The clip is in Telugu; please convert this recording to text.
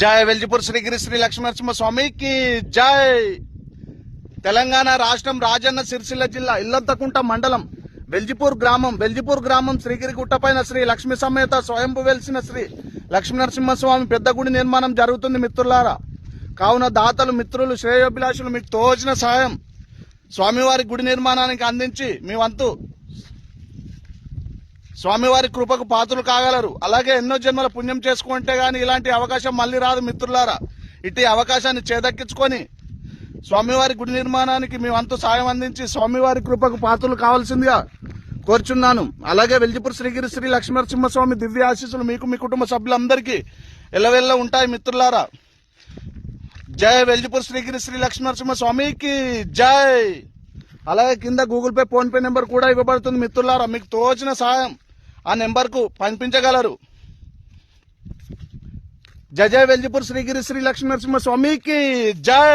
జై వెల్జిపూర్ శ్రీగిరి శ్రీ లక్ష్మీనరసింహ స్వామికి జై. తెలంగాణ రాష్ట్రం రాజన్న సిరిసిల్ల జిల్లా ఇల్లంతకుంట మండలం వెల్జిపూర్ గ్రామం శ్రీగిరి గుట్టపైన శ్రీ లక్ష్మీ సమేత స్వయంభు వెలిసిన శ్రీ లక్ష్మీనరసింహస్వామి పెద్ద గుడి నిర్మాణం జరుగుతుంది మిత్రులారా. కావున దాతలు, మిత్రులు, శ్రేయోభిలాషులు మీకు తోచిన సహాయం స్వామివారి గుడి నిర్మాణానికి అందించి మీ వంతు స్వామివారి కృపకు పాత్రలు కాగలరు. అలాగే ఎన్నో జన్మల పుణ్యం చేసుకుంటే గాని ఇలాంటి అవకాశం మళ్ళీ రాదు మిత్రులారా. ఇటు అవకాశాన్ని చేదక్కించుకొని స్వామివారి గుడి నిర్మాణానికి మీ వంతు సాయం అందించి స్వామివారి కృపకు పాత్రలు కావాల్సిందిగా కోరుచున్నాను. అలాగే వెల్జిపూర్ శ్రీగిరి శ్రీ లక్ష్మీనరసింహస్వామి దివ్య ఆశీస్సులు మీకు, మీ కుటుంబ సభ్యులందరికీ ఎల్లవెల్ల ఉంటాయి మిత్రులారా. జై వెల్జిపూర్ శ్రీగిరి శ్రీ లక్ష్మీనరసింహస్వామికి జై. అలాగే కింద Google pay, phone pay number కూడా ఇవ్వబడుతుంది మిత్రులారా. మీకు తోచిన సహాయం ఆ నెంబర్కు పంపించగలరు. జై జై వెల్జిపూర్ శ్రీగిరి శ్రీ లక్ష్మీనరసింహస్వామికి జై.